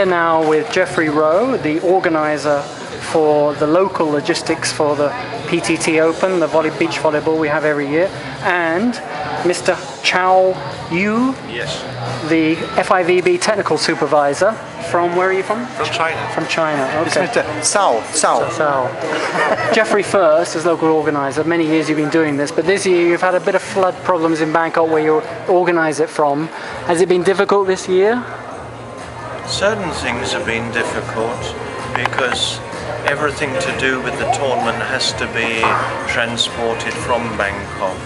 here now with Geoffrey Rowe, the organiser for the local logistics for the PTT Open, the beach volleyball we have every year, and Mr. Tsao, yes, the FIVB technical supervisor. From where are you from? From China. From China, okay. It's Mr. Tsao. Geoffrey first, as local organiser. Many years you've been doing this, but this year you've had a bit of flood problems in Bangkok where you organise it from. Has it been difficult this year? Certain things have been difficult because everything to do with the tournament has to be transported from Bangkok,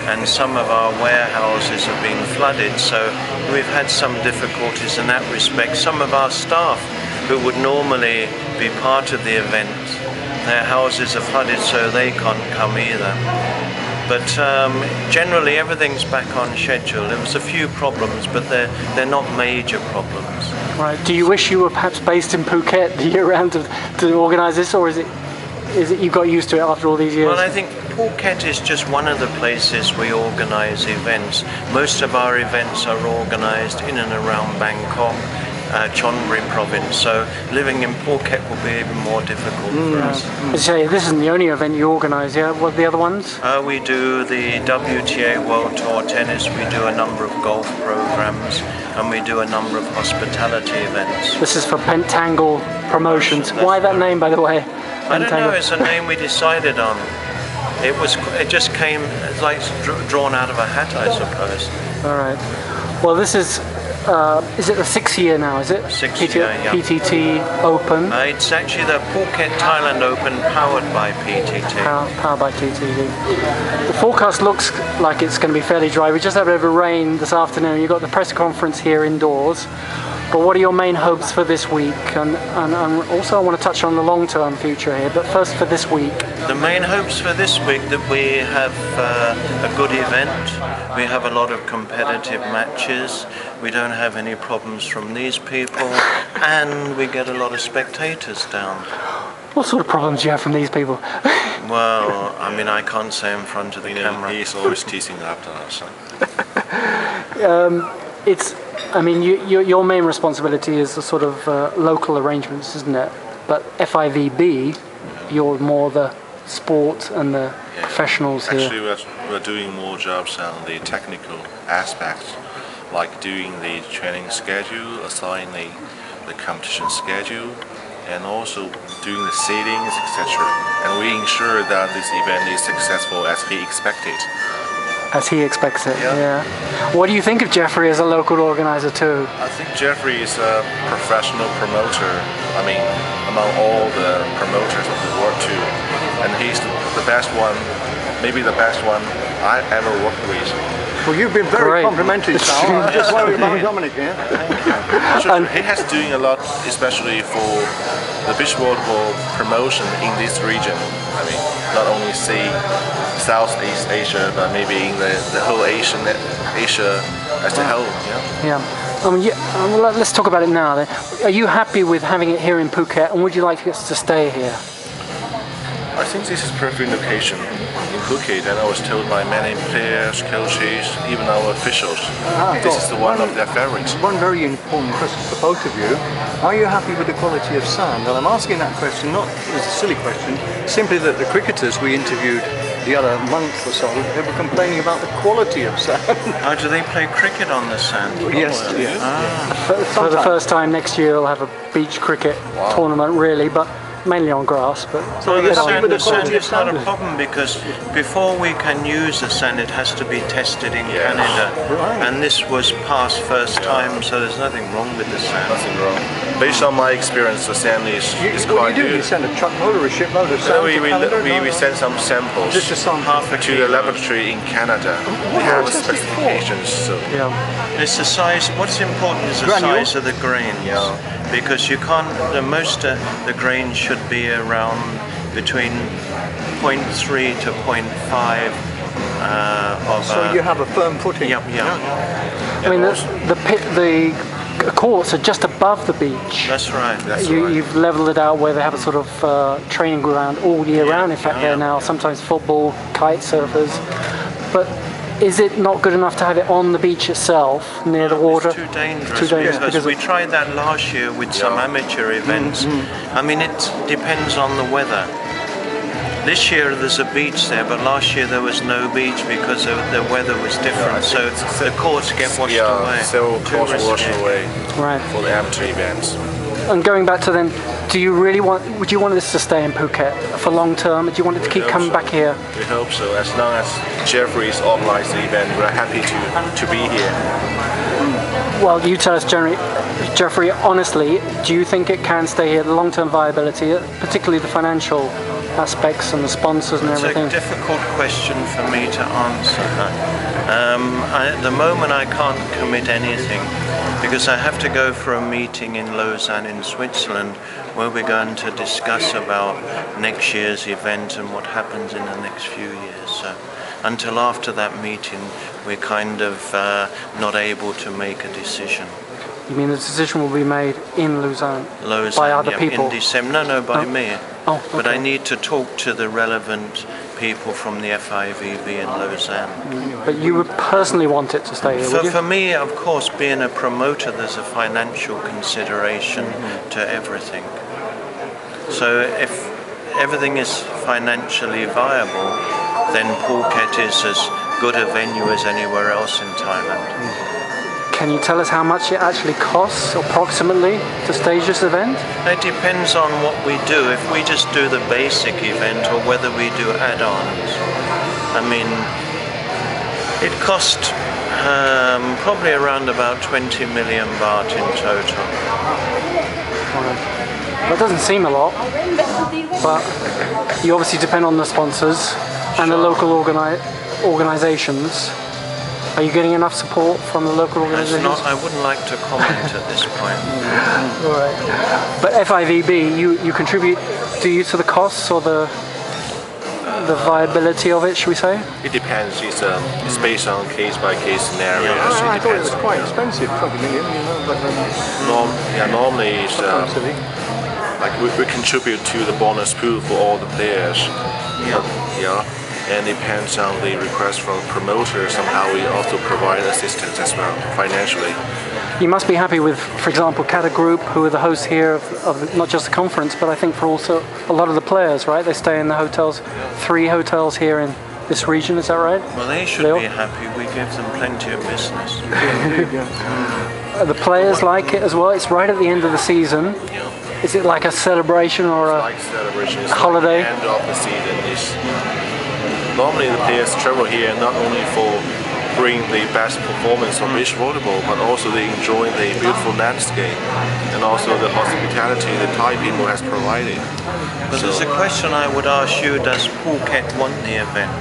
and some of our warehouses have been flooded, so we've had some difficulties in that respect. Some of our staff who would normally be part of the event, their houses are flooded, so they can't come either. But generally everything's back on schedule. There was a few problems, but they're not major problems. Right. Do you wish you were perhaps based in Phuket the year round to organise this, or is it you got used to it after all these years? Well, I think Phuket is just one of the places we organise events. Most of our events are organised in and around Bangkok, Chonburi province, so living in Phuket will be even more difficult for us. You say this isn't the only event you organise, yeah? What are the other ones? We do the WTA World Tour Tennis, we do a number of golf programs, and we do a number of hospitality events. This is for Pentangle Promotions. Why that name, by the way? I don't know, it's a name we decided on. It just came like drawn out of a hat, I suppose. All right. Well, this is it the 6th year now, is it? 6th year, yeah. PTT Open. It's actually the Phuket Thailand Open powered by PTT. Powered by PTT. The forecast looks like it's going to be fairly dry. We just had a bit of rain this afternoon. You've got the press conference here indoors. But what are your main hopes for this week? And also I want to touch on the long-term future here, but first for this week. The main hopes for this week that we have a good event, we have a lot of competitive matches, we don't have any problems from these people, and we get a lot of spectators down. What sort of problems do you have from these people? Well, I mean, I can't say in front of the camera. He's always teasing after us. Your main responsibility is the sort of local arrangements, isn't it? But FIVB, you're more the sport and the professionals here. Actually, we're doing more jobs on the technical aspects, like doing the training schedule, assigning the competition schedule, and also doing the seedings, etc. And we ensure that this event is successful as he expected. As he expects it, yeah. What do you think of Geoffrey as a local organiser too? I think Geoffrey is a professional promoter, I mean, among all the promoters of the world too. And he's the best one, maybe the best one I ever worked with. Well, you've been very complimentary, Tsao. I'm just worried about Dominic here. Sure, he has doing a lot, especially for the beach volleyball promotion in this region. I mean, not only Southeast Asia, but maybe in the whole Asia as a whole. Let's talk about it now then. Are you happy with having it here in Phuket, and would you like us to stay here? I think this is perfect location in Phuket, and I was told by many players, coaches, even our officials, this is one of their favorites. One very important question for both of you. Are you happy with the quality of sand? And I'm asking that question not as a silly question, simply that the cricketers we interviewed the other month or so, they were complaining about the quality of sand. Oh, do they play cricket on the sand? Yes. For the first time next year we'll have a beach cricket tournament really, but mainly on grass. But so the sand is not a problem because before we can use the sand it has to be tested in Canada, and this was passed first time, so there's nothing wrong with the sand. Nothing wrong. Based on my experience, the sand is quite good. You send a truckload or a shipload of sand to Canada? We send some samples to the laboratory in Canada. We have specifications. So. It's the size. What's important is the size of the grains. Because you can't. The grains should be around between 0.3 to 0.5 so you have a firm footing. I mean, the courts are just above the beach. That's right. You've levelled it out where they have a sort of training ground all year round. In fact, there now sometimes football, kite surfers. But is it not good enough to have it on the beach itself, near the water? It's too dangerous, because we tried that last year with some amateur events. I mean, it depends on the weather. This year there's a beach there, but last year there was no beach because the weather was different, so the courts get washed away. Several courts washed away for the amateur events. And going back to then, would you want this to stay in Phuket for long term? Do you want it to keep coming back here? We hope so. As long as Geoffrey's organised the event, we're happy to be here. Well, you tell us, Geoffrey, honestly, do you think it can stay here, the long-term viability, particularly the financial aspects and the sponsors and everything? It's a difficult question for me to answer. At the moment I can't commit anything because I have to go for a meeting in Lausanne in Switzerland where we're going to discuss about next year's event and what happens in the next few years. So until after that meeting we're kind of not able to make a decision. You mean the decision will be made in Lausanne by other people? In December. No, by me. Oh, okay. But I need to talk to the relevant people from the FIVB in Lausanne. But you would personally want it to stay here, would you? For me, of course, being a promoter, there's a financial consideration to everything. So if everything is financially viable, then Phuket is as good a venue as anywhere else in Thailand. Can you tell us how much it actually costs, approximately, to stage this event? It depends on what we do. If we just do the basic event or whether we do add-ons. I mean, it cost probably around about 20 million baht in total. That doesn't seem a lot, but you obviously depend on the sponsors and the local organisations. Are you getting enough support from the local organisations? I wouldn't like to comment at this point. Right. But FIVB, you contribute, do you, to the costs or the viability of it, should we say? It depends. It's based on case-by-case scenarios. I thought it was quite expensive, 20 million, you know, but normally it's like we contribute to the bonus pool for all the players. And it depends on the request from promoters. Somehow we also provide assistance as well, financially. You must be happy with, for example, Kata Group, who are the hosts here of not just the conference, but I think for also a lot of the players, right? They stay in the hotels, 3 hotels here in this region, is that right? Well, they should be happy. We give them plenty of business. The players like it as well. It's right at the end of the season. Is it like a celebration or a holiday? It's the end of the season. Normally the players travel here not only for bring the best performance of beach volleyball, but also they enjoy the beautiful landscape and also the hospitality the Thai people has provided. But there's a question I would ask you, does Phuket want the event?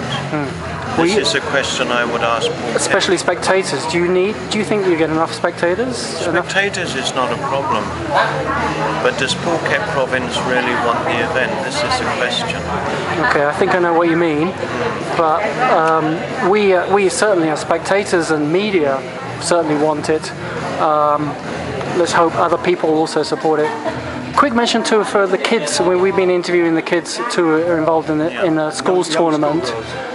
This is a question I would ask Phuket. Especially spectators. Do you think you get enough spectators? Spectators is not a problem. But does Phuket province really want the event? This is the question. Okay, I think I know what you mean. But we certainly as spectators and media certainly want it. Let's hope other people also support it. Quick mention too for the kids. We've been interviewing the kids too who are involved in a schools tournament.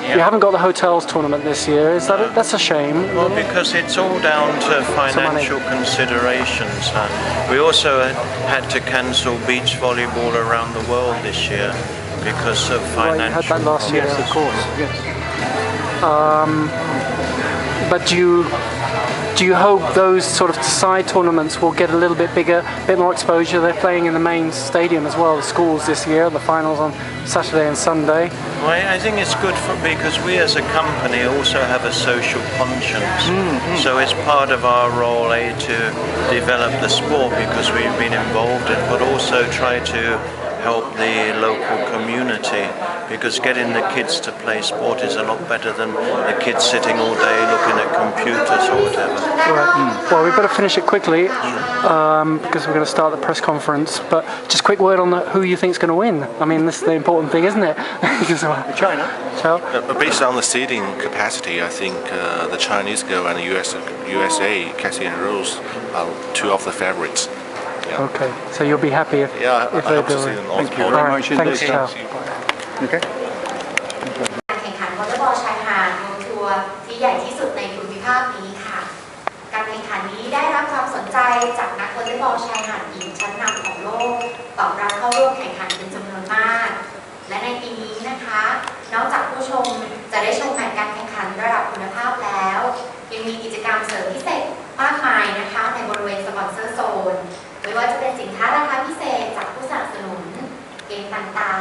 You haven't got the hotels tournament this year. That's a shame? Well, because it's all down to financial considerations. We also had to cancel beach volleyball around the world this year because of financial. Right, you had that last year. Yes, of course. Yes. But do you hope those sort of side tournaments will get a little bit bigger, a bit more exposure? They're playing in the main stadium as well, the schools this year, the finals on Saturday and Sunday. Well, I think it's good because we as a company also have a social conscience. So it's part of our role to develop the sport because we've been involved in, but also try to help the local community because getting the kids to play sport is a lot better than the kids sitting all day looking at computers or whatever. Right. Well, we better finish it quickly because we're going to start the press conference. But just quick word on who you think is going to win. I mean, this is the important thing, isn't it? China. Tsao? Based on the seating capacity, I think the Chinese girl and the USA, Kata and Rowe, are 2 of the favorites. Yeah. Okay, so you'll be happy if they do it. Thank you very much indeed. Thanks, Tsao. Okay. แข่งขันวอลเลย์บอลชายหาดทัวร์ที่ใหญ่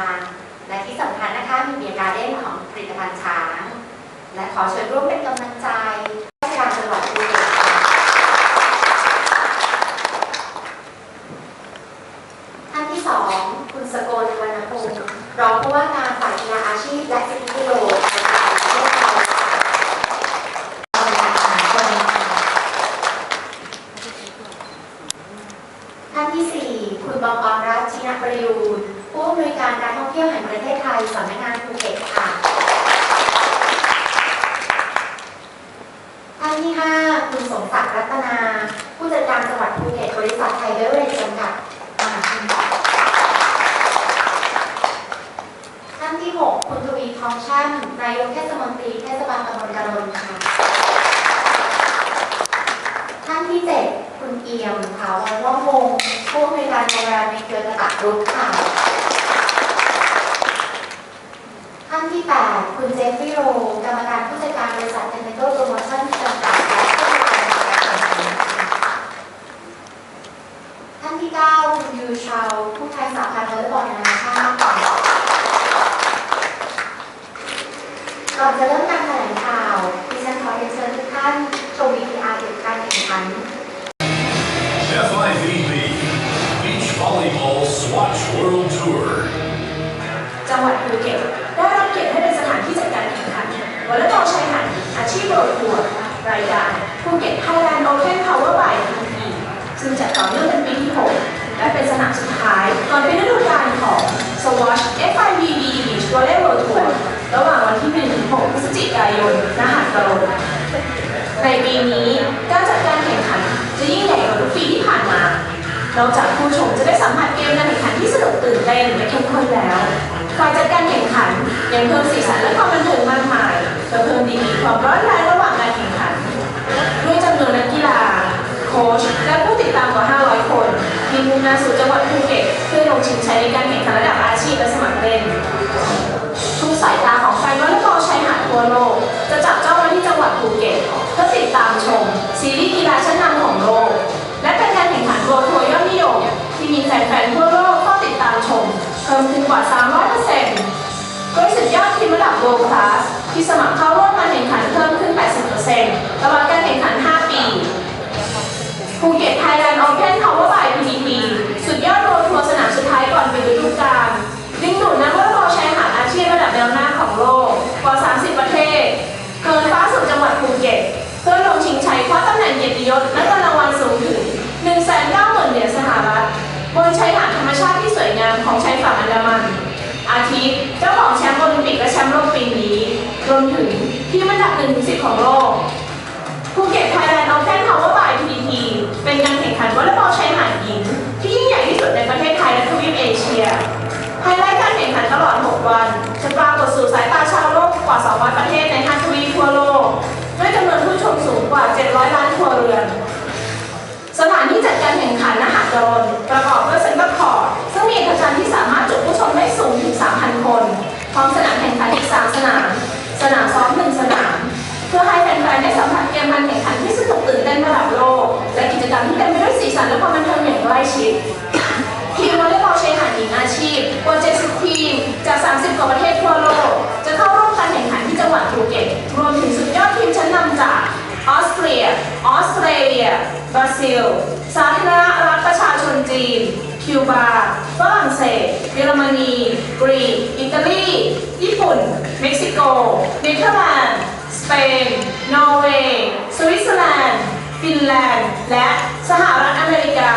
านและที่สำคัญนะคะมีเบียร์การ์เด้นของผลิตภัณฑ์ช้างและขอเชิญร่วมเป็นกำลังใจราชการจังหวัดภูเก็ตท่านที่2คุณสกลวรรณพงศ์รองผู้ว่าการฝ่ายกีฬาอาชีพและสิทธิประโยชน์ท่านที่4คุณบองอรรัตน์ชินประยูรผู้อำนวยการการท่องเที่ยวแห่งประเทศไทยสำนักงานภูเก็ตค่ะท่านที่5คุณสมศักดิ์รัตนาผู้จัดการจังหวัดภูเก็ตบริษัทไทยเบเวอเรจจำกัดมหาชนท่านที่6คุณทวีทองช่ำนายกเทศมนตรีเทศบาลตำบลกะรนค่ะท่านที่7คุณเอี่ยมถาวรว่องวงผู้อำนวยการโรงแรมในเครือกระตะรุกค่ะท่านที่8คุณเจฟฟี่โรกรรมการผู้จัดการบริษัทเทนเนโตโปรโมชั่นจำกัดและผู้จัดการบริษัทท่านที่9คุณยูชาวผู้แทนสาขาวอลเลย์บอลนานาชาติก่อนจะเริ่มการแถลงข่าวดิฉันขอเรียนเชิญทุกท่านชม VTR เกี่ยวกับการแข่งขัน FIVB Beach Volleyball Swatch World Tour จังหวัดภูเก็ตได้รับเกียรติให้เป็นสถานที่จัดการแข่งขันวอลเลย์บอลชายหาดอาชีพโรดทัวร์รายการภูเก็ต Thailand Open Power by FIVB ซึ่งจัดต่อเนื่องเป็นปีที่ 6 และเป็นสนามสุดท้ายก่อนเป็นฤดูกาลของ Swatch FIVB Beach Volley World Tour ระหว่างวันที่ 1-6 พฤศจิกายน ณ หาดกะโรนในปีนี้การจัดการแข่งขันจะยิ่งใหญ่กว่าทุกปีที่ผ่านมานอกจากผู้ชมจะได้สัมผัสเกมการแข่งขันที่สนุกตื่นเต้นและเข้มข้นแล้วฝ่ายจัดการแข่งขันยังเพิ่มสีสันและความบันเทิงมากมายเพื่อเพิ่มดีกรีความร้อนแรงระหว่างการแข่งขันด้วยจำนวนนักกีฬาโค้ชและผู้ติดตามกว่า 500 คนที่มุ่งหน้าสู่จังหวัดภูเก็ตเพื่อลงชิงชัยในการแข่งขันระดับอาชีพและสมัครเล่นทุกสายตาของแฟนวอลเลย์บอลชายหาดทั่วโลกจะจับจ้องมาที่จังหวัดภูเก็ตเพื่อติดตามชมซีรีส์กีฬาชั้นนำของโลกและเป็นการแข่งขันโรดทัวร์ยอดนิยมที่มีแฟนๆทั่วโลกเข้าติดตามชมเพิ่มขึ้นกว่า 300%โดยสุดยอดทีมระดับ World Class ที่สมัครเข้าร่วมการแข่งขันเพิ่มขึ้น 80% ตลอดการแข่งขัน 5 ปีภูเก็ต Thailand Open Power by FIVB สุดยอดโรดทัวร์สนามสุดท้ายก่อนปิดฤดูกาลดึงดูดนักวอลเลย์บอลชายหาดอาชีพระดับแนวหน้าของโลกกว่า 30 ประเทศเกินฟ้าสู่จังหวัดภูเก็ตเพื่อลงชิงชัยคว้าตำแหน่งเกียรติยศและเงินรางวัลสูงถึง 190,000 เหรียญสหรัฐบนชายหาดธรรมชาติที่สวยงามของชายฝั่งอันดามันอาทิตย์เจ้าของแชมป์โอลิมปิกและแชมป์โลกปีนี้รวมถึงทีมอันดับ 1-10 ของโลกภูเก็ต Thailand Open Power by FIVB เป็นการแข่งขันวอลเลย์บอลชายหาดหญิงที่ยิ่งใหญ่ที่สุดในประเทศไทยและทวีปเอเชียไฮไลท์การแข่งขันตลอด 6 วันจะปรากฏสู่สายตาชาวโลกกว่า 200 ประเทศใน 5 ทวีปทั่วโลกด้วยจำนวนผู้ชมสูงกว่า 700 ล้านครัวเรือนสถานที่จัดการแข่งขันณ หาดกะโรนประกอบด้วยเซ็นเตอร์คอร์ตซึ่งมีอัตราจารย์ที่สามารถจุผู้ชมได้สูงถึง 3,000 คนพร้อมสนามแข่งขันอีก 3 สนามสนามซ้อม 1 สนามเพื่อให้แฟนๆได้สัมผัสเกมการแข่งขันที่สนุกตื่นเต้นระดับโลกและกิจกรรมที่เต็มไปด้วยสีสันและความบันเทิงอย่างใกล้ชิดทีมวอลเลย์บอลชายหาดหญิงอาชีพกว่า 70 ทีมจาก 30 กว่าประเทศทั่วโลกจะเข้าร่วมการแข่งขันที่จังหวัดภูเก็ตรวมถึงสุดยอดทีมชั้นนำจากออสเตรียบราซิลสาธารณรัฐประชาชนจีนคิวบาฝรั่งเศสเยอรมนีกรีกอิตาลีญี่ปุ่นเม็กซิโกเนเธอร์แลนด์สเปนนอร์เวย์สวิตเซอร์แลนด์ฟินแลนด์และสหรัฐอเมริกา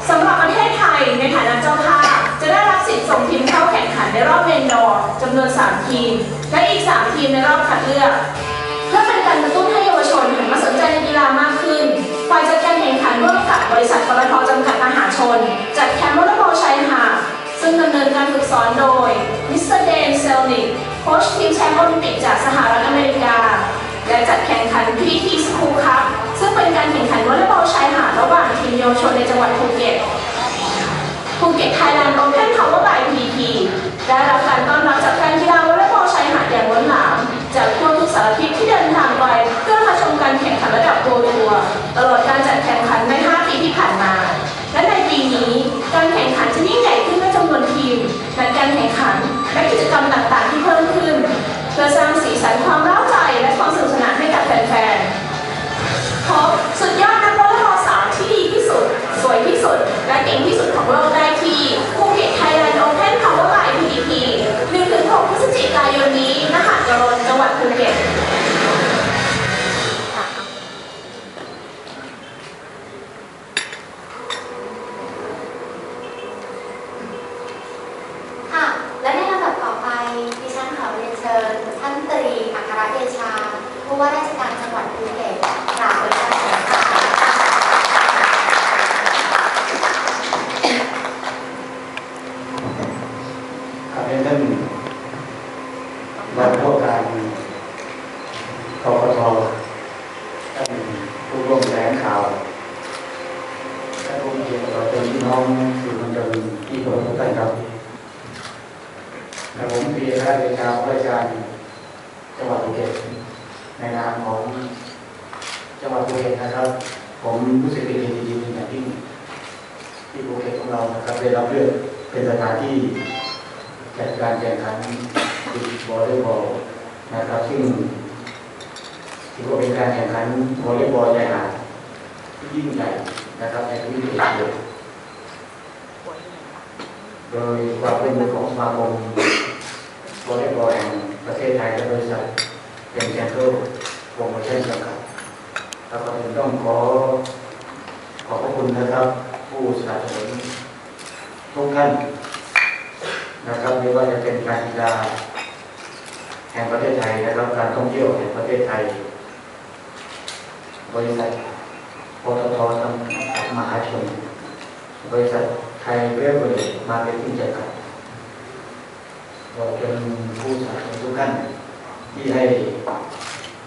สำหรับประเทศไทยในฐานะเจ้าภาพจะได้รับสิทธิ์ส่งทีมเข้าแข่งขันในรอบเมนดอร์จำนวน 3 ทีมและอีก 3 ทีมในรอบคัดเลือกเพื่อเป็นการกระตุ้นให้เยาวชนหันมาสนใจในกีฬามากขึ้นฝ่ายจัดการแข่งขันร่วมกับบริษัทปตท.จำกัดมหาชนจัดแคมป์วอลเลย์บอลชายหาดซึ่งดำเนินการฝึกสอนโดยมิสเตอร์เดนเซลนิกโค้ชทีมแชมป์โอลิมปิกจากสหรัฐอเมริกาและจัดแข่งขัน PT School Cup ซึ่งเป็นการแข่งขันวอลเลย์บอลชายหาดระหว่างทีมเยาวชนในจังหวัดภูเก็ต Thailand Open Power by FIVB ได้รับการต้อนรับจากแฟนกีฬาวอลเลย์บอลชายหาดอย่างล้นหลามจากทั่วทุกสารทิศที่เดินทางไปเพื่อมาชมการแข่งขันระดับโปรทัวร์ตลอดการจัดแข่งขันใน 5 ปีที่ผ่านมาและในปีนี้การแข่งขันจะยิ่งใหญ่ขึ้นด้วยจำนวนทีมและการแข่งขัน และกิจกรรมต่างๆที่เพิ่มขึ้นเพื่อสร้างสีสันความเร้าใจและความสนุกสนานให้กับแฟนๆพบสุดยอดนักวอลเลย์บอลสาวที่ดีที่สุดสวยที่สุดและเก่งที่สุดของโลกได้ที่ภูเก็ต Thailand Open Power by FIVB 1-6 พฤศจิกายนนี้ณหาดกะโรนจังหวัดภูเก็ตและในลำดับต่อไปดิฉันขอเรียนเชิญท่านตรีอัครเดชาผู้ว่าราชการจังหวัดภูเก็ตกล่าวเป็นการแถลงข่าวท่านรองผู้ว่าการกกท.ท่านผู้ร่วมแถลงข่าวท่านผู้มีเกียรติต่อเป็นพี่น้องสื่อมวลชนที่เคารพทุกท่านครับและผมปีราชการผู้ว่าการจังหวัดภูเก็ตในนามของจังหวัดภูเก็ตนะครับผมรู้สึกดีเป็นอย่างยิ่งที่ภูเก็ตของเรานะครับได้รับเลือกเป็นสถานที่จัดการแข่งขันวอลเลย์บอลนะครับซึ่งถือว่าเป็นการแข่งขันวอลเลย์บอลใหญ่หาดที่ยิ่งใหญ่นะครับในทวีปเอเชียโดยความร่วมมือของสมาคมวอลเลย์บอลแห่งประเทศไทยและบริษัทPentangleโปรโมชั่นจำกัดแล้วก็ต้องขอขอบคุณนะครับผู้สนับสนุนทุกท่านนะครับไม่ว่าจะเป็นการกีฬาแห่งประเทศไทยนะครับการท่องเที่ยวแห่งประเทศไทยบริษัทปตท.มหาชนบริษัทไทยเวเวอร์มาร์เก็ตติ้งจำกัดเราเป็นผู้สนับสนุนทุกท่านที่ให้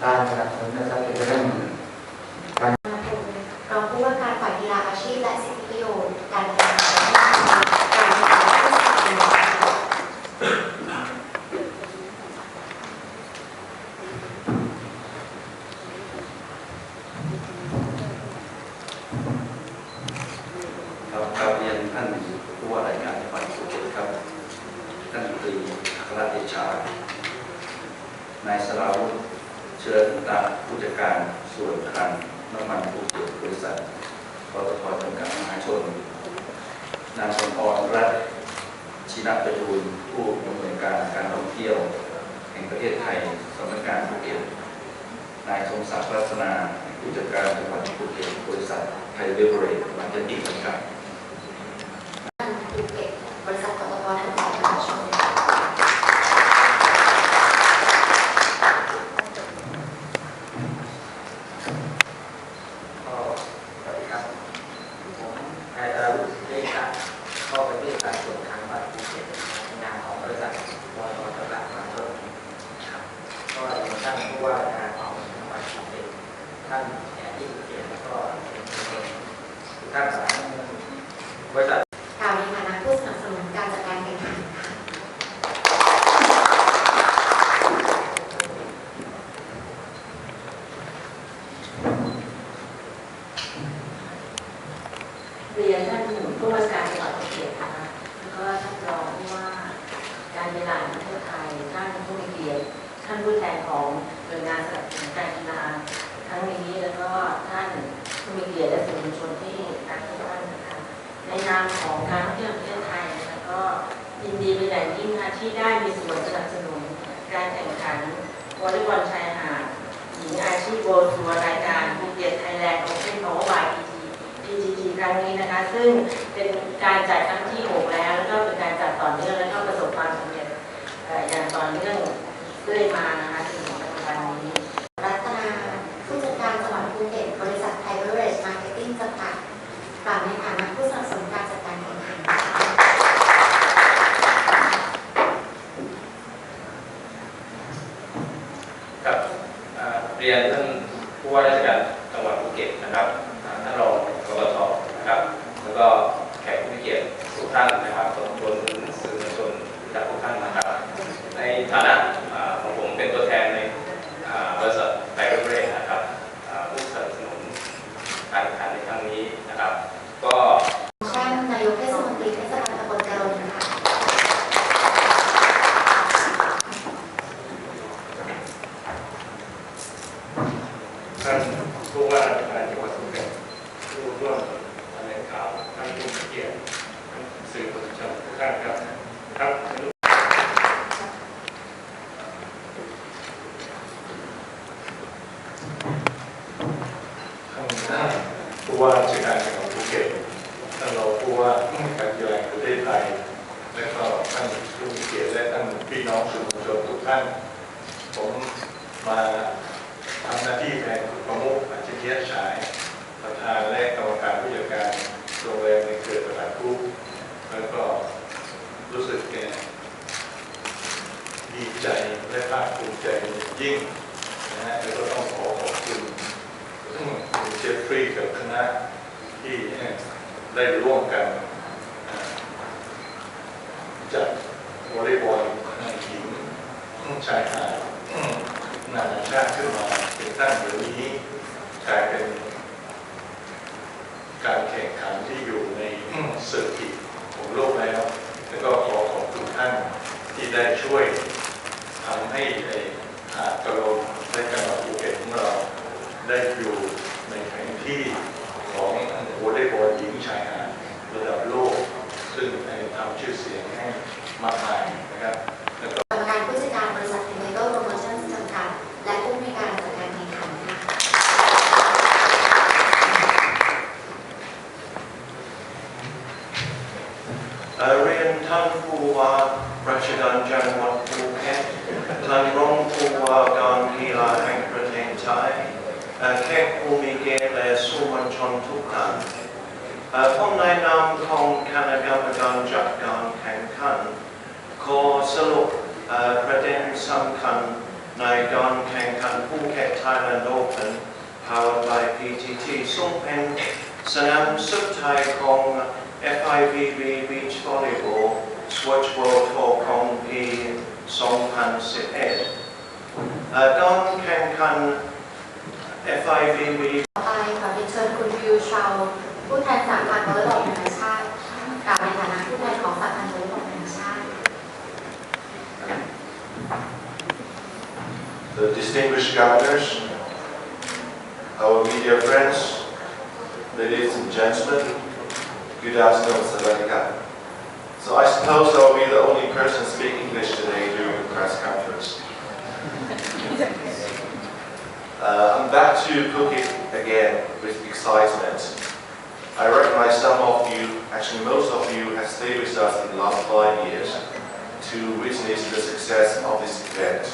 การสนับสนุนนะครับเป็นเรื่องการรองผู้ว่าการฝ่ายกีฬาอาชีพและสิทธิประโยชน์การแข่งขันครับเรียนท่านผู้ว่าราชการจังหวัดภูเก็ตครับท่านตรีอัครเดชานายสราวุฒิเชื้อตาผู้จัดการส่วนคลังน้ำมันภูเก็ตบริษัทปตท.จำกัดมหาชนนางสมพรรัตน์ชินประยูรผู้ดำเนินการการท่องเที่ยวแห่งประเทศไทยสำนักงานภูเก็ตนายสมศักดิ์รัตนาผู้จัดการจังหวัดภูเก็ตบริษัทไทยเวเวอเรจมาร์เก็ตติ้งจำกัดภูเก็ตบริษัทปตท.จำกัดมหาชนกล่าวในฐานะผู้สนับสนุนการจัดการแข่งขันเรียนท่านผู้ว่าการจังหวัดภูเก็ตนะคะแล้วก็ท่านรองผู้ว่าการกีฬาแห่งประเทศไทยท่านผู้มีเกียรติท่านผู้แทนของหน่วยงานสนับสนุนการกีฬาทั้งนี้แล้วก็ท่านผู้มีเกียรติและสื่อมวลชนที่รักทุกท่านนะคะในนามของการท่องเที่ยวประเทศไทยนะคะก็ยินดีเป็นอย่างยิ่งค่ะที่ได้มีส่วนสนับสนุนการแข่งขันวอลเลย์บอลชายหาดหญิงอาชีพโบทัวร์รายการภูเก็ตไทยแลนด์โอเพ่นพาวเวอร์บายPGG ครั้งนี้นะคะซึ่งเป็นการจัดครั้งที่ 6 แล้วก็เป็นการจัดต่อเนื่องและก็ประสบความสำเร็จอย่างต่อเนื่องเรื่อยมานะคะถึงปัจจุบันนี้รัตนาผู้จัดการจังหวัดภูเก็ตบริษัทไทยเวเวอเรจมาร์เก็ตติ้งจำกัดกล่าวในฐานะผู้สนับสนุนการจัดการแข่งขันกับเรียนท่านผู้ว่าราชการจังหวัดภูเก็ตนะครับท่านรองกกท.นะครับแล้วก็แขกผู้มีเกียรติทุกท่านนะครับรวมถึงสื่อมวลชนจากทุกท่านนะครับในฐานะของผมเป็นตัวแทนในบริษัทไทยเวเวอเรจนะครับผู้สนับสนุนการแข่งขันในครั้งนี้นะครับก็แช่นนายกเทศมนตรีเทศบาลตำบลกะโรนค่ะ พี่น้องสื่อมวลชนทุกท่านผมมาทำหน้าที่แทนประมุขอาชีพฉายประธานและกรรมการผู้จัดการโรงแรมในเครือตลาดกุ้งแล้วก็รู้สึกดีใจและภาคภูมิใจยิ่งนะฮะแล้วก็ต้องขอบคุณคุณเจฟฟรีย์กับคณะที่ได้ร่วมกันจัดวอลเลย์บอลหญิงชายหาดนานาชาติขึ้นมาเป็นตั้งเดี๋ยวนี้กลายเป็นการแข่งขันที่อยู่ในเศรษฐกิจของโลกแล้วแล้วก็ขอบคุณท่านที่ได้ช่วยทำให้หาดกะโลนและจังหวัดภูเก็ตของเราได้อยู่ในแผนที่ของวอลเลย์บอลหญิงชายหาดระดับโลกซึ่งทำชื่อเสียงให้มากมายนะครับแล้วก็กรรมการผู้จัดการบริษัท Pentangle โปรโมชั่นจำกัดและผู้มีการจัดการแข่งขันค่ะเรียนท่านผู้ว่าราชการจังหวัดภูเก็ตท่านรองผู้ว่าการกีฬาแห่งประเทศไทยแขกผู้มีเกียรติและสื่อมวลชนทุกท่านผมในนามของคณะกรรมการจัดการแข่งขันขอสรุปประเด็นสำคัญในการแข่งขันภูเก็ต Thailand Open powered by PTT ซึ่งเป็นสนามสุดท้ายของ FIVB Beach Volleyball Swatch World Tour ของปี 2011 การแข่งขัน FIVB ต่อไปขอเรียนเชิญคุณวิวชาวผู้แทนสากลวอลเลย์บอลนานาชาติกล่าวในฐานะผู้แทนของสากลวอลเลย์บอลนานาชาติ The distinguished governors, our media friends, ladies and gentlemen, good afternoon, Sawadika. So I suppose I'll be the only person speaking English today during the press conference. I'm back to Phuket again with excitement. I recognize some of you, actually most of you, have stayed with us in the last 5 years to witness the success of this event.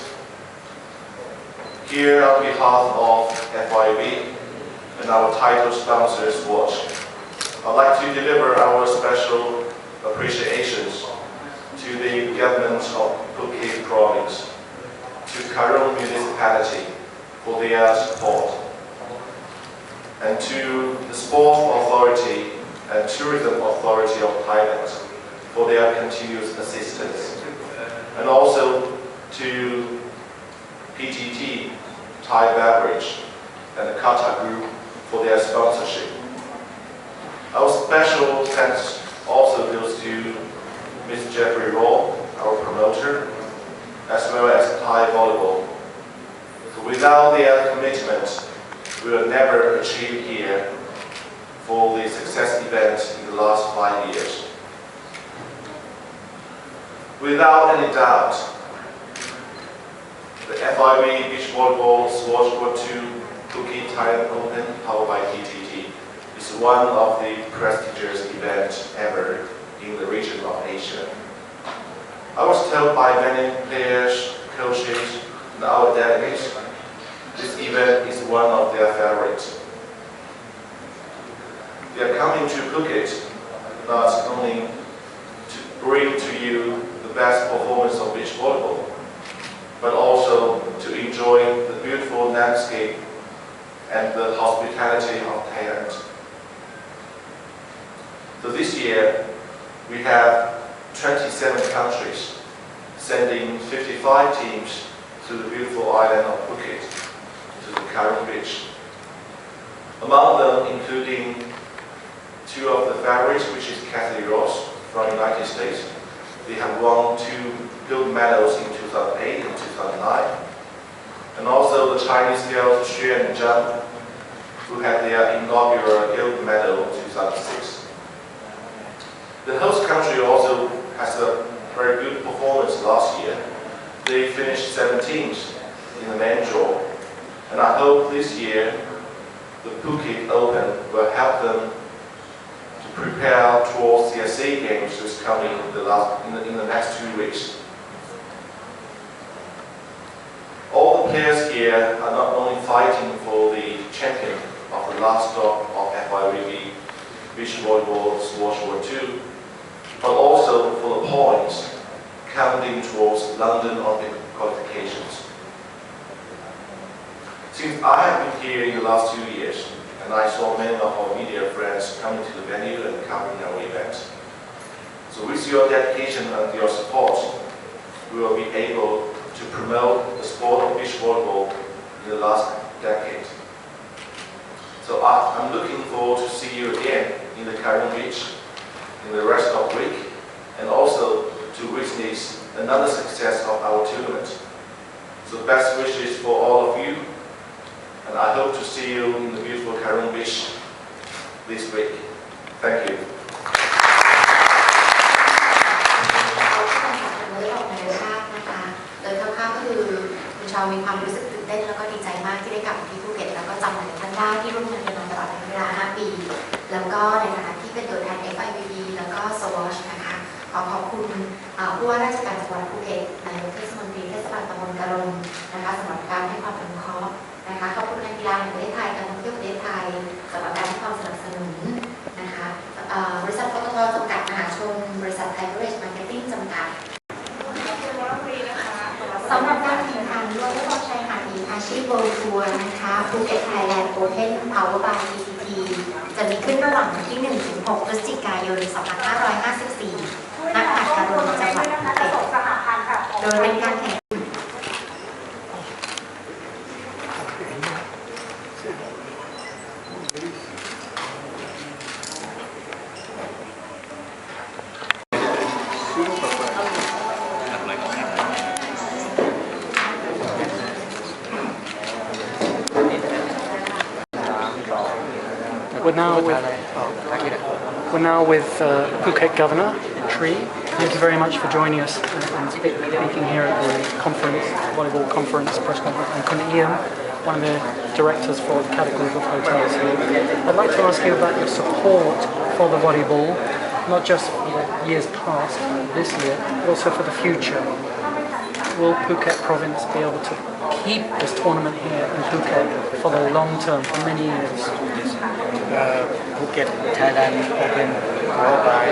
Here on behalf of FIVB and our title sponsors Watch, I'd like to deliver our special appreciations to the government of Phuket Province, to Karon municipality for their support, and to the Sport Authority and Tourism Authority of Thailand for their continuous assistance, and also to PTT, Thai Beverage, and the Kata Group for their sponsorship. Our special thanks also goes to Mr. Geoffrey Rowe, our promoter, as well as Thai Volleyball. Without their commitment, we will never achieve here for the success event in the last 5 years. Without any doubt, the FIVB Beach Volleyball Swatch World 2 Phuket Thailand Open powered by PTT is one of the prestigious events ever in the region of Asia. I was told by many players, coaches, and our delegates, this event is one of their favorites. They are coming to Phuket not only to bring to you the best performance of beach volleyball, but also to enjoy the beautiful landscape and the hospitality of Thailand. So this year, we have 27 countries sending 55 teams to the beautiful island of Phuket, to the Karon beach. Among them, including 2 of the favorites, which is Kathy Ross from the United States. They have won 2 gold medals in 2008 and 2009. And also the Chinese girls Xuan and Zhang, who had their inaugural gold medal in 2006. The host country also has a very good performance last year. They finished 17th in the main draw. And I hope this year the Phuket Open will help them to prepare towards the SEA Games which is coming in the next 2 weeks. here are not only fighting for the champion of the last stop of FIVB Beach Volleyball Squash World 2, but also for the points counting towards London Olympic qualifications. Since I have been here in the last 2 years, and I saw many of our media friends coming to the venue and covering our events. So with your dedication and your support, we will be able to promote the sport of beach volleyball in the last decade. So I'm looking forward to see you again in the Karon Beach in the rest of the week, and also to witness another success of our tournament. So best wishes for all of you, and I hope to see you in the beautiful Karon Beach this week. Thank you. โดยคร่าวๆก็คือคุณชาวมีความรู้สึกตื่นเต้นแล้วก็ดีใจมากที่ได้กลับมาที่ภูเก็ตแล้วก็จำหลายท่านได้ที่ร่วมงานกันมาตลอดเวลา 5 ปี แล้วก็ในฐานะที่เป็นตัวแทน FIVB แล้วก็ SWASH นะคะขอบคุณผู้ว่าราชการจังหวัดภูเก็ตนายกเทศมนตรีเทศบาลตำบลกะรงนะคะสำหรับการให้ความอนุเคราะห์นะคะขอบคุณการกีฬาแห่งประเทศไทยการท่องเที่ยวประเทศไทยสำหรับการให้ความสนับสนุนนะคะบริษัทปตท.จำกัดมหาชนบริษัทไทยเบเวอเรจมาร์เก็ตติ้งจำกัดสำหรับการแข่งขันวอลเลย์บอลชายหาดหญิงอาชีพ World Tour นะคะภูเก็ต Thailand Open Power by TCT จะมีขึ้นระหว่างวันที่ 1-6 พฤศจิกายน 2554 ณ หาดการนจังหวัดภูเก็ตโดยเป็นการแข่งWe're now with Phuket Governor Tree. Thank you very much for joining us and speaking here at the conference, volleyball conference, press conference, and Khun, one of the directors for the Kata group of hotels here. I'd like to ask you about your support for the volleyball, not just for the years past, this year, but also for the future. Will Phuket province be able to keep this tournament here in Phuket for the long term, for many years? Phuket Thailand Open by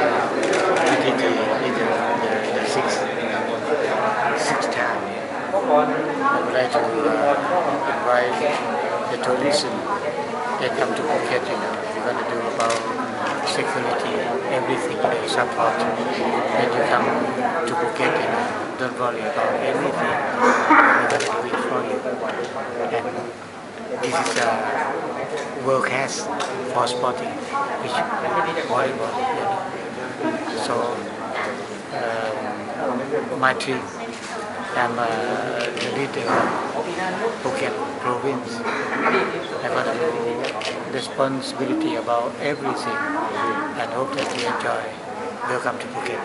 TTT is the sixth time. I would like to invite the tourism that come to Phuket. We're going to do about security, everything, support. When you come to Phuket, don't worry about anything. We're going to do it for you. And this is a world class for sporting, which volleyball. So my team, I'm the leader of Phuket province. I got a responsibility about everything, and hope that you enjoy. Welcome to Phuket.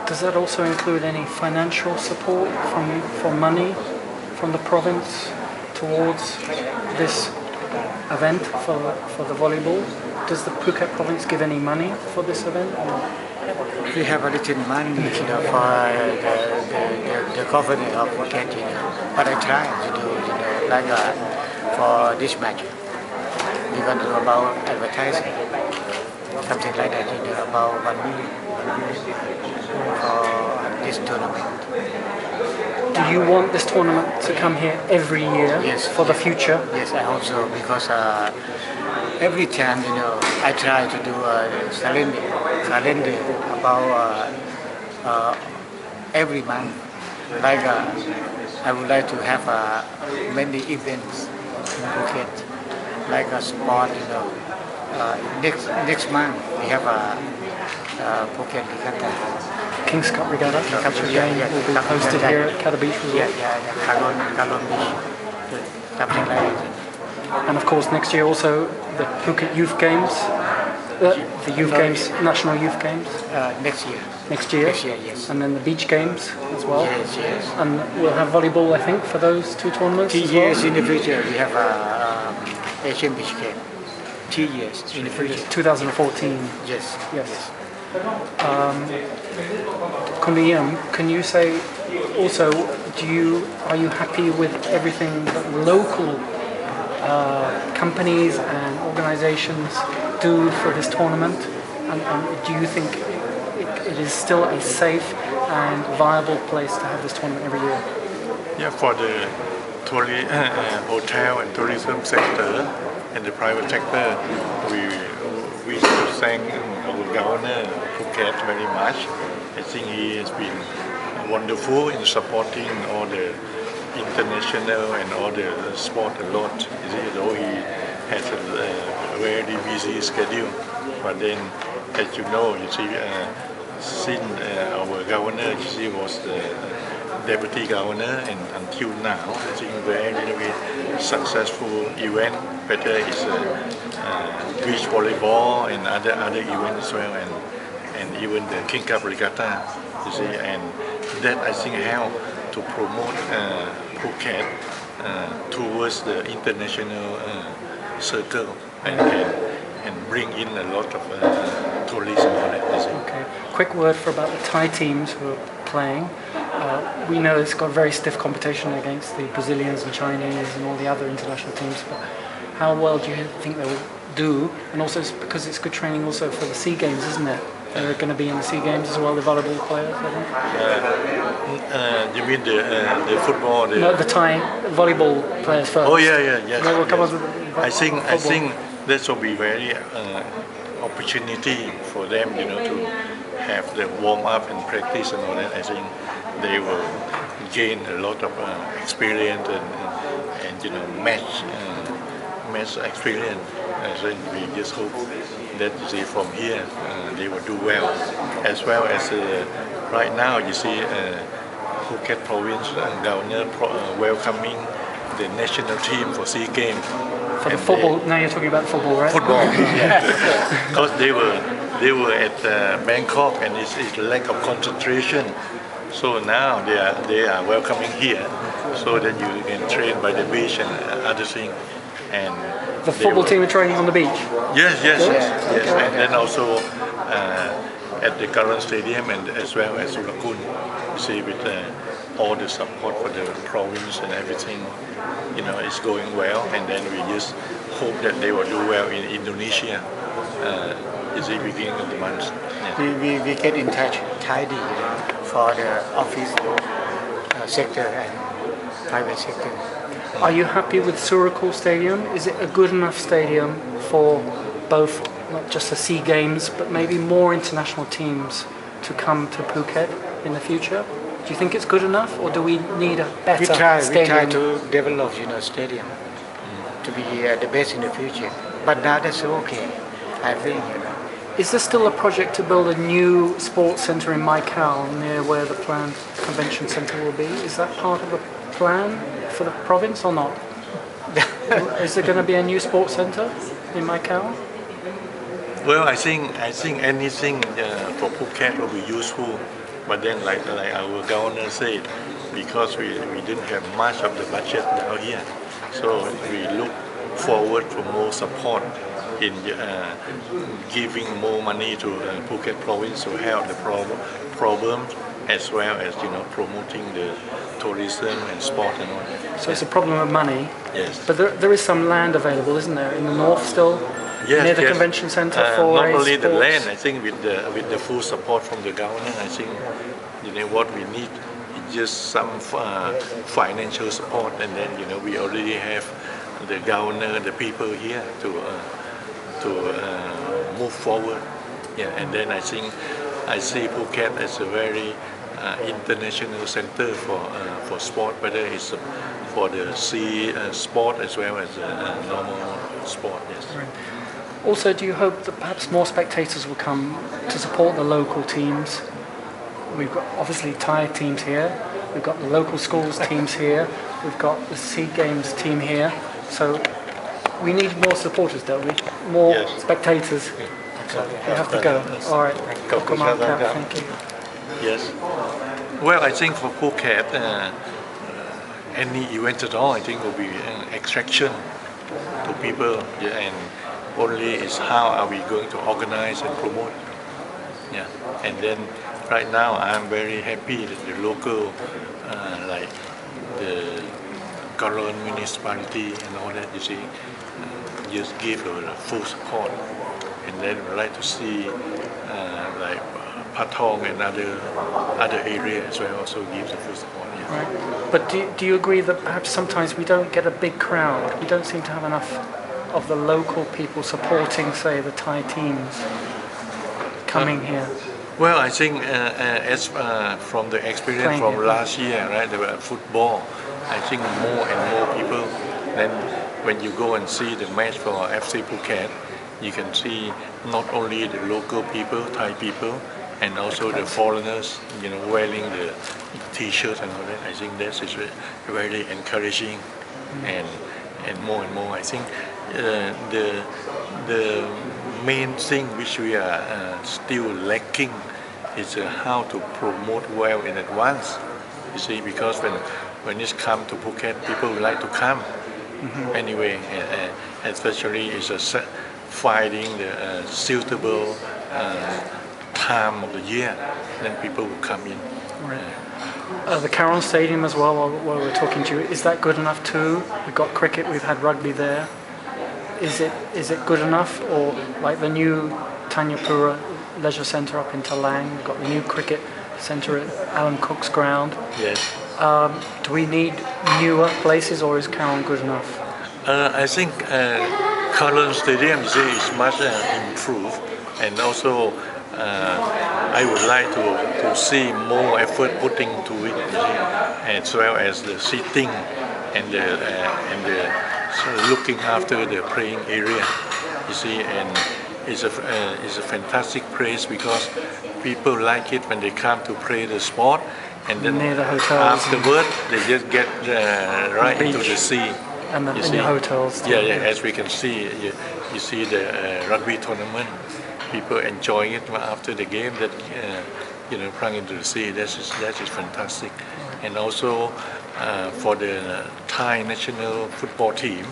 Does that also include any financial support for money from the province towards this event for the volleyball? Does the Phuket province give any money for this event? We have a little money, for the government of Phuket, but I try to do, like for this match. We're going to do about advertising, something like that, about 1 million for this tournament. Do you want this tournament to come here every year? Yes, for the future? Yes, I hope so, because every time, I try to do a calendar about every month. Like I would like to have many events in Phuket, like a sport. Next month we have a Phuket Regatta. King's Cup Regatta, will be hosted here at Kata Beach Resort. Karon Beach, something like that. And of course next year also the Phuket Youth Games, the Youth Games, National Youth Games. Next year. Next year? Next year, yes. And then the Beach Games as well? Yes. And we'll have volleyball, I think, for those two tournaments 3 as well? years in the future we have Asian Beach Game. 3 years in the future. 2014? Yes. Khun, can you say also, are you happy with everything that local companies and organizations do for this tournament? And do you think it is still a safe and viable place to have this tournament every year? Yeah, for the hotel and tourism sector and the private sector, we should thank our governor Phuket very much. I think he has been wonderful in supporting all the international and all the sport a lot. You see, though he has a very busy schedule, but then, as you know, you see, since our governor, you see, was the deputy governor, and until now, I think very successful event. Whether it's beach volleyball and other events as well, and even the King Cup Regatta, you see, and that I think help to promote Phuket towards the international circle and bring in a lot of tourism on it. Okay. Quick word about the Thai teams who are playing. We know it's got very stiff competition against the Brazilians and Chinese and all the other international teams. But how well do you think they will do? And also, because it's good training also for the SEA Games, isn't it? They're going to be in the SEA Games as well, the volleyball players, I think. You mean the football? No, the Thai volleyball players first. Oh yes. They will come yes. on to I think this will be very opportunity for them, to have the warm up and practice and all that. I think they will gain a lot of experience and match experience. I think we just hope that you see from here they will do well as right now. You see Phuket province and governor welcoming the national team for SEA Games. For the football, now you're talking about football, right? Football, yeah. Because they were at Bangkok and it's lack of concentration. So now they are welcoming here, so that you can train by the beach and other things. And the football team are training on the beach? Yes. Okay. And then also at the Karon Stadium and as well as Khun, you see, with all the support for the province and everything, it's going well. And then we just hope that they will do well in Indonesia. Is the beginning of the month. Yeah. We get in touch tidy for the office sector and private sector. Are you happy with Surakul Stadium? Is it a good enough stadium for both, not just the SEA Games, but maybe more international teams to come to Phuket in the future? Do you think it's good enough, or do we need a better stadium? We try to develop, stadium to be the best in the future. But now that's okay, I think. Is there still a project to build a new sports centre in Macau near where the planned convention centre will be? Is that part of the plan for the province or not? Is there going to be a new sports centre in Macau? Well, I think anything for Phuket will be useful, but then like our governor said, because we didn't have much of the budget down here, so we look forward for more support in giving more money to Phuket province to help the problems, as well as promoting the tourism and sport and all that. So it's a problem of money. Yes. But there is some land available, isn't there, in the north still? Yes, near the convention centre for not only sports. the land. I think with the full support from the government, I think what we need is just some financial support, and then we already have the governor, the people here to move forward. Yeah, and then I think I see Phuket as a very international center for sport, whether it's for the sea sport as well as normal sport. Yes. Right. Also, do you hope that perhaps more spectators will come to support the local teams? We've got obviously Thai teams here, we've got the local schools teams here, we've got the SEA Games team here, so we need more supporters, don't we? More spectators. You have to go. All right. Thank you. Yes. Well, I think for Phuket, any event at all, I think will be an attraction to people, and only is how are we going to organize and promote. Yeah, and then right now I'm very happy that the local, like the Karon municipality and all that, you see, just give full support. And then we'd like to see like Patong and other areas as well also gives the full support. Yes. Right. But do you agree that perhaps sometimes we don't get a big crowd? We don't seem to have enough of the local people supporting, say, the Thai teams coming here? Well, I think as from the experience Playing from here. last year, right, the football, I think more and more people, then when you go and see the match for FC Phuket, you can see not only the local people, Thai people, and also the foreigners, you know, wearing the T-shirts and all that. I think that is very encouraging, and more, I think the main thing which we are still lacking is how to promote well in advance. You see, because when it's come to Phuket, people would like to come anyway, especially is finding the suitable time of the year, then people will come in. Right. The Karon Stadium as well, while we're talking to you, is that good enough too? We've got cricket, we've had rugby there. Is it good enough, or like the new Tanyapura Leisure Centre up in Thailand, we've got the new cricket centre at Alan Cook's ground. Yes. Do we need newer places, or is Karon good enough? I think Karon Stadium is much improved, and also I would like to see more effort put into it, as well as the seating and the looking after the playing area. You see, and it's a fantastic place because people like it when they come to play the sport, and then near the hotels afterward they just get right into the sea. And the hotels too. Yeah, as we can see, you see the rugby tournament, people enjoying it after the game, that plunged into the sea. That is fantastic. And also for the Thai national football team,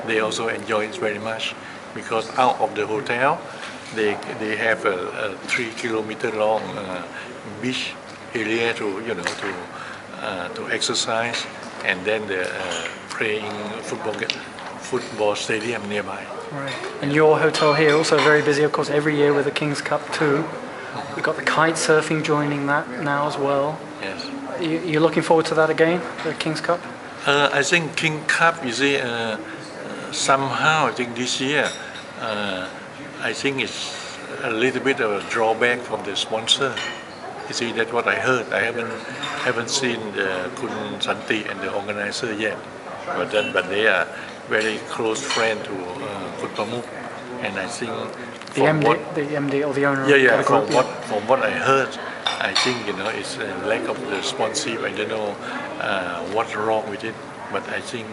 they also enjoy it very much, because out of the hotel they have a 3 kilometer long beach area to exercise, and then the playing football stadium nearby. Right. And your hotel here also very busy, of course, every year with the King's Cup too. We've got the kite surfing joining that now as well. Yes. You're looking forward to that again, the King's Cup? I think King Cup, you see, somehow I think this year, I think it's a little bit of a drawback from the sponsor. You see, that's what I heard. I haven't seen the Khun Santi and the organizer yet, but they are very close friend to Khun Pamuk, and I think the MD or the owner. Yeah. From what I heard, I think it's a lack of the sponsorship. I don't know what's wrong with it, but I think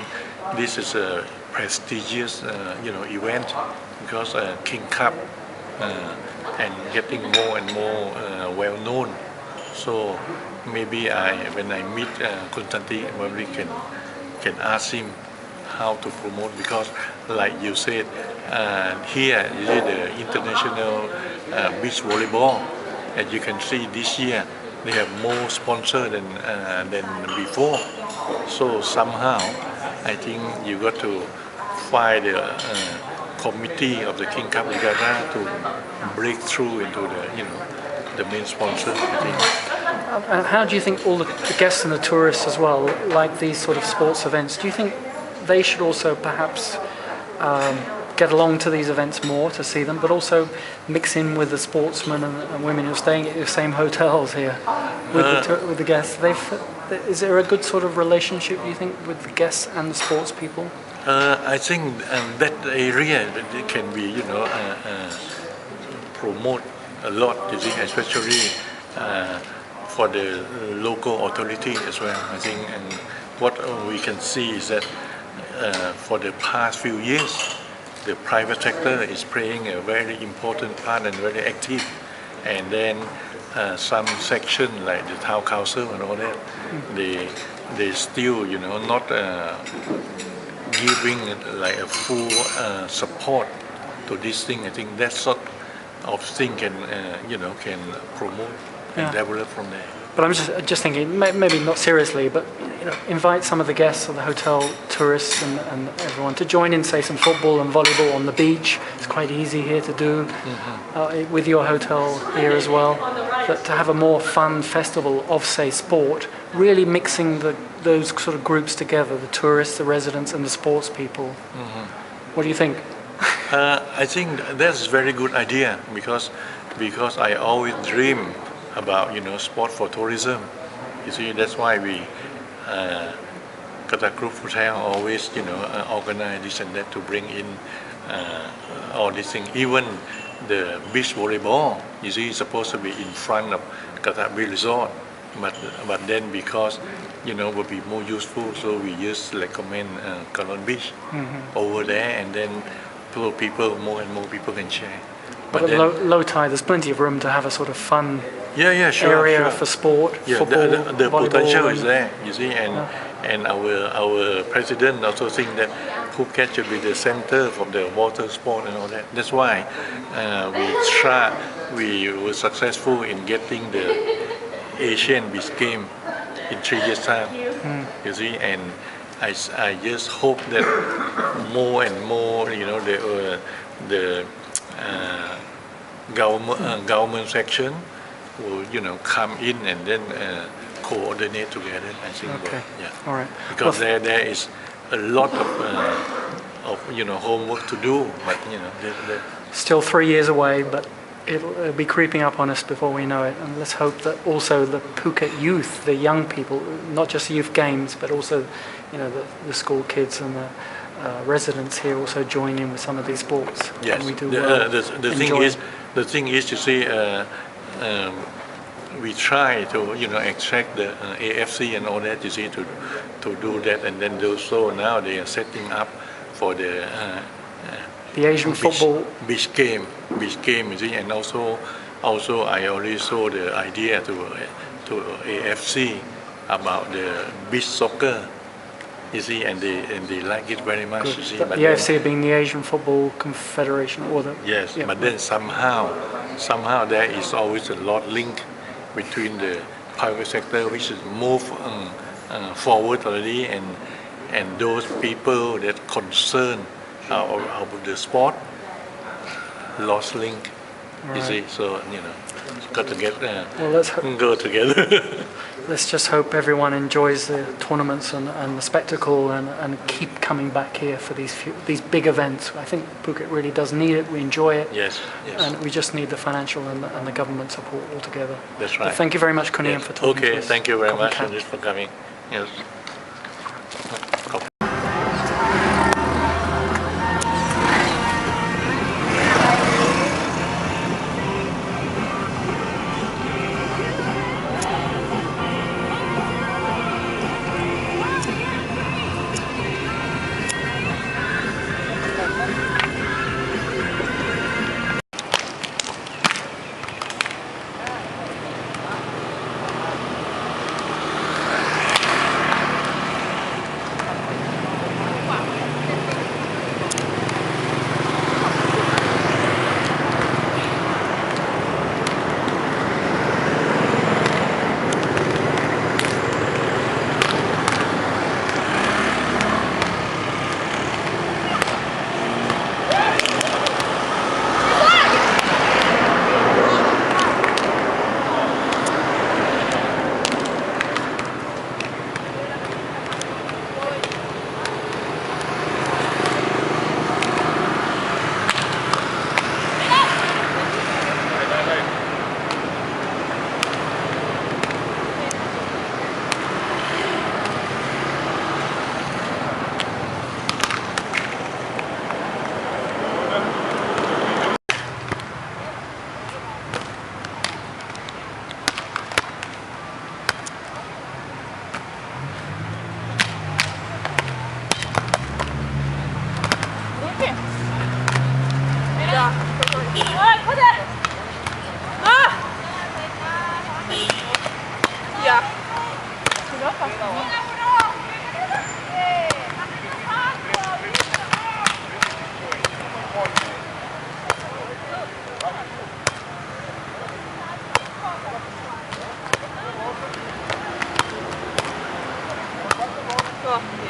this is a prestigious event, because King Cup and getting more and more well known. So maybe when I meet Khun Santi, maybe can ask him how to promote, because like you said, here is the international beach volleyball. As you can see, this year they have more sponsors than before. So somehow I think you got to find the committee of the King Cup Regatta to break through into the main sponsor, I think. How do you think all the guests and the tourists as well like these sort of sports events? Do you think they should also perhaps get along to these events more to see them, but also mix in with the sportsmen and women who are staying at the same hotels here with the guests? Is there a good sort of relationship, do you think, with the guests and the sports people? I think that area can be, promote a lot, you see, especially for the local authority as well. I think, and what we can see is that for the past few years, the private sector is playing a very important part and very active. And then some section like the town council and all that, they still, not giving like a full support to this thing. I think that sort of thing can, can promote and develop from there. But I'm just thinking, maybe not seriously, but invite some of the guests of the hotel, tourists and everyone to join in, say, some football and volleyball on the beach. It's quite easy here to do with your hotel here as well. But to have a more fun festival of, say, sport, really mixing those sort of groups together, the tourists, the residents and the sports people. What do you think? I think that's a very good idea because I always dream about sport for tourism. You see, that's why we Kata Group Hotel always organize this and that to bring in all these things. Even the beach volleyball, you see, is supposed to be in front of Kata Beach Resort, but then because will be more useful, so we just recommend Karon Beach over there, and then more and more people can share. But at low tide, there's plenty of room to have a sort of fun sure. for sport. Yeah, football, the potential is and there, you see, and our president also think that Phuket should be the center of the water sport and all that. That's why we were successful in getting the Asian Beach Game in 3 years' time. You see, and I just hope that more and more, the government section will come in and then coordinate together. I think. Okay. Yeah. All right. Because there is a lot of homework to do, but still 3 years away, but it'll be creeping up on us before we know it. And let's hope that also the Phuket youth, the young people, not just youth games, but also the school kids and the residents here also join in with some of these sports. Yes. And we do the thing is, you see, we try to extract the AFC and all that, you see, to do that, and then do so. Now they are setting up for the Asian football beach game, you see, and also I already saw the idea to AFC about the beach soccer. You see, and they like it very much. You see, the AFC being the Asian Football Confederation, or yes, but then somehow there is always a lot link between the private sector, which is moved forward already, and those people that concern about the sport lost link. You see, so it's got to get go together. Let's just hope everyone enjoys the tournaments and the spectacle and keep coming back here for these big events. I think Phuket really does need it. We enjoy it. Yes. And we just need the financial and the government support altogether. That's right. But thank you very much, Khun, for talking to us. Okay, thank you very much for coming. Yes. Oh,